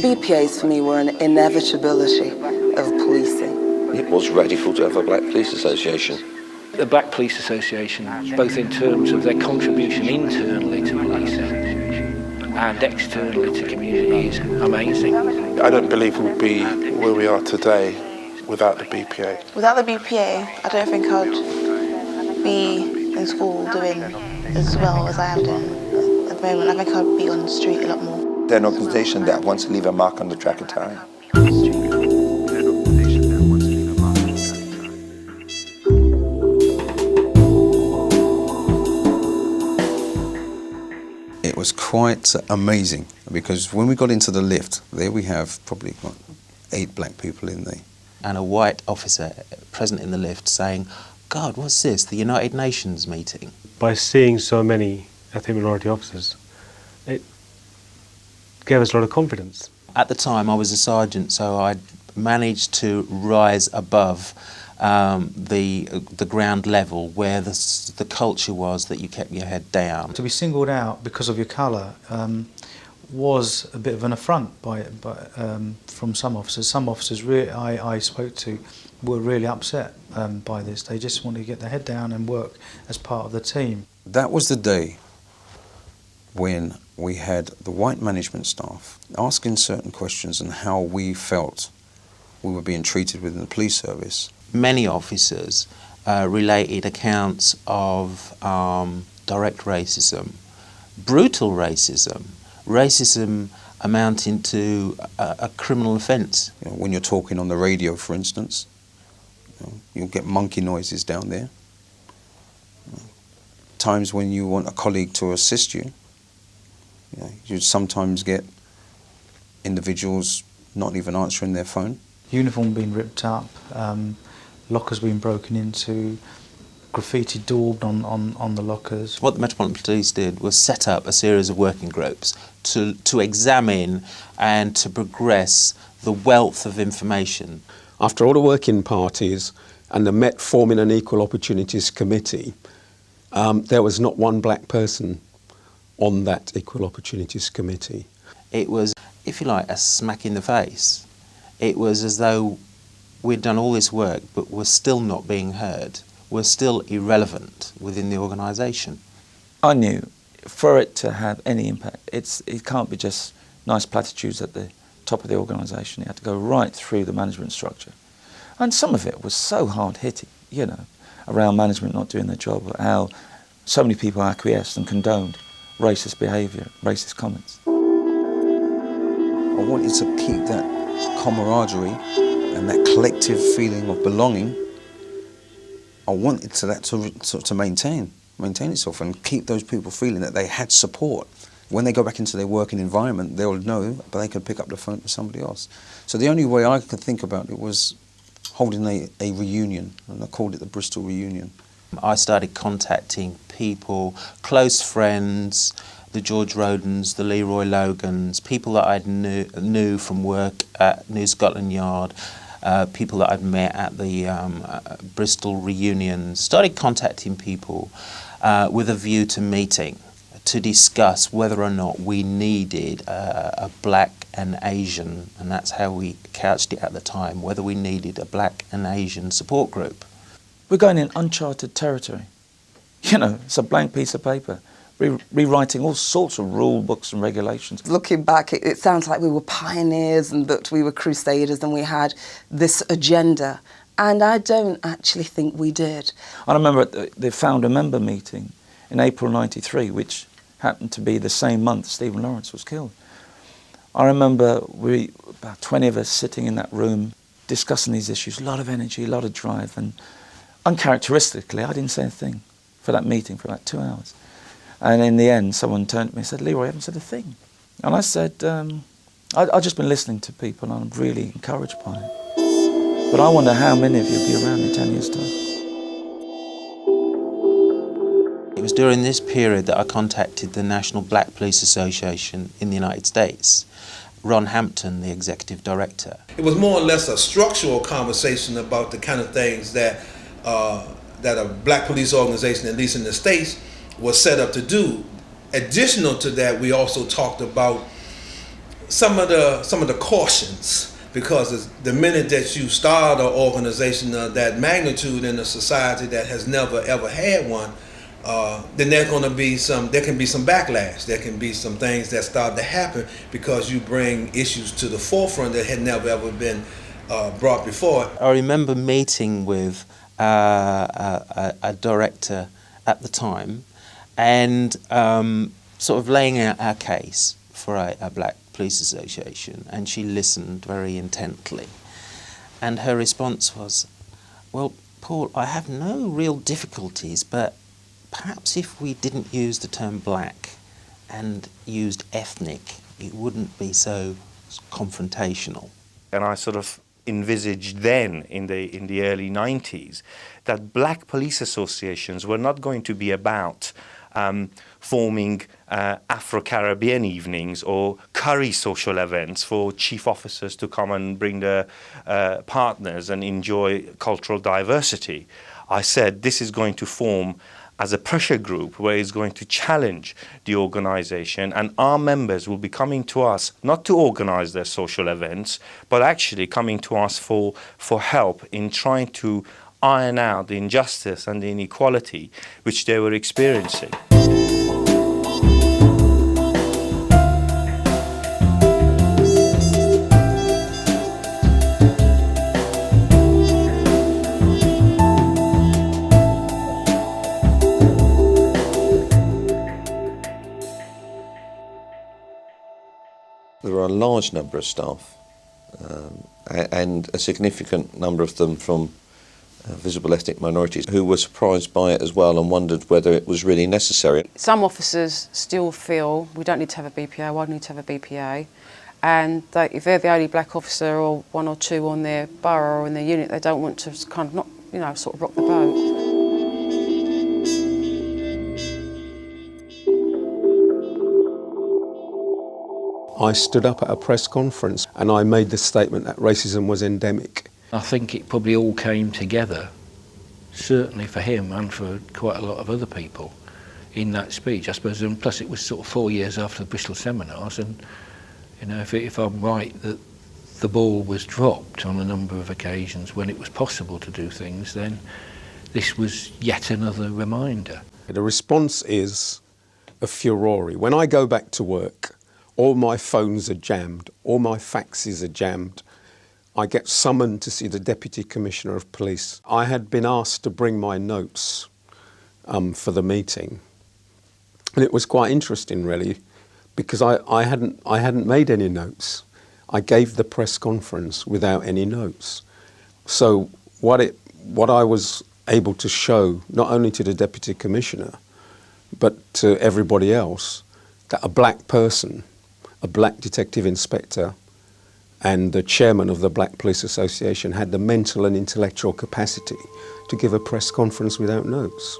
BPAs for me were an inevitability of policing. It was radical to have a black police association. The Black Police Association, both in terms of their contribution internally to policing and externally to community, is amazing. I don't believe we'll be where we are today without the BPA. Without the BPA, I don't think I'd be in school doing as well as I am doing at the moment. I think I'd be on the street a lot more. They're an organisation that wants to leave a mark on the track of time. It was quite amazing because when we got into the lift, there we have probably 8 black people in there. And a white officer present in the lift saying, "God, what's this, the United Nations meeting?" By seeing so many ethnic minority officers, it gave us a lot of confidence. At the time I was a sergeant, so I'd managed to rise above the ground level where the culture was that you kept your head down. To be singled out because of your colour was a bit of an affront from some officers. Some officers I spoke to were really upset by this. They just wanted to get their head down and work as part of the team. That was the day when we had the white management staff asking certain questions on how we felt we were being treated within the police service. Many officers related accounts of direct racism, brutal racism, racism amounting to a criminal offence. You know, when you're talking on the radio, for instance, you'll get monkey noises down there. Times when you want a colleague to assist you, you sometimes get individuals not even answering their phone. Uniform being ripped up, lockers being broken into, graffiti daubed on the lockers. What the Metropolitan Police did was set up a series of working groups to examine and to progress the wealth of information. After all the working parties and the Met forming an Equal Opportunities Committee, there was not one black person on that Equal Opportunities Committee. It was, if you like, a smack in the face. It was as though we'd done all this work but we're still not being heard. We're still irrelevant within the organisation. I knew for it to have any impact, it can't be just nice platitudes at the top of the organisation. It had to go right through the management structure. And some of it was so hard-hitting, around management not doing their job, how so many people acquiesced and condoned racist behaviour, racist comments. I wanted to keep that camaraderie and that collective feeling of belonging. I wanted that to maintain itself and keep those people feeling that they had support. When they go back into their working environment, they'll know, but they could pick up the phone to somebody else. So the only way I could think about it was holding a reunion, and I called it the Bristol Reunion. I started contacting people, close friends, the George Rodens, the Leroy Logans, people that I knew from work at New Scotland Yard, people that I'd met at the Bristol reunions. Started contacting people with a view to meeting, to discuss whether or not we needed a black and Asian, and that's how we couched it at the time, whether we needed a black and Asian support group. We're going in uncharted territory. It's a blank piece of paper, rewriting all sorts of rule books and regulations. Looking back, it sounds like we were pioneers and that we were crusaders and we had this agenda. And I don't actually think we did. I remember at the founder-member meeting in April '93, which happened to be the same month Stephen Lawrence was killed. I remember about 20 of us sitting in that room discussing these issues, a lot of energy, a lot of drive, and uncharacteristically, I didn't say a thing for that meeting for about 2 hours. And in the end, someone turned to me and said, "Leroy, I haven't said a thing." And I said, I've just been listening to people and I'm really encouraged by it. But I wonder how many of you will be around in 10 years' time. It was during this period that I contacted the National Black Police Association in the United States. Ron Hampton, the executive director. It was more or less a structural conversation about the kind of things that a black police organization, at least in the States, was set up to do. Additional to that, we also talked about some of the cautions, because the minute that you start an organization of that magnitude in a society that has never ever had one, then there can be some backlash. There can be some things that start to happen because you bring issues to the forefront that had never ever been brought before. I remember meeting with a director at the time and sort of laying out our case for a black police association, and she listened very intently. And her response was, well, Paul, I have no real difficulties, but perhaps if we didn't use the term black and used ethnic, it wouldn't be so confrontational. And I sort of envisaged then, in the early 90s, that black police associations were not going to be about forming Afro-Caribbean evenings or curry social events for chief officers to come and bring their partners and enjoy cultural diversity. I said this is going to form as a pressure group where it's going to challenge the organization, and our members will be coming to us not to organize their social events, but actually coming to us for help in trying to iron out the injustice and the inequality which they were experiencing. There are a large number of staff and a significant number of them from visible ethnic minorities who were surprised by it as well and wondered whether it was really necessary. Some officers still feel we don't need to have a BPA, why do we need to have a BPA? And if they're the only black officer or one or two on their borough or in their unit, they don't want to kind of not, sort of rock the boat. I stood up at a press conference and I made the statement that racism was endemic. I think it probably all came together, certainly for him and for quite a lot of other people in that speech, I suppose. And plus it was sort of 4 years after the Bristol seminars, and if I'm right, that the ball was dropped on a number of occasions when it was possible to do things, then this was yet another reminder. The response is a furore. When I go back to work, all my phones are jammed, all my faxes are jammed. I get summoned to see the Deputy Commissioner of Police. I had been asked to bring my notes for the meeting. And it was quite interesting, really, because I hadn't made any notes. I gave the press conference without any notes. So what I was able to show, not only to the Deputy Commissioner, but to everybody else, that a black person, a black detective inspector, and the chairman of the Black Police Association had the mental and intellectual capacity to give a press conference without notes.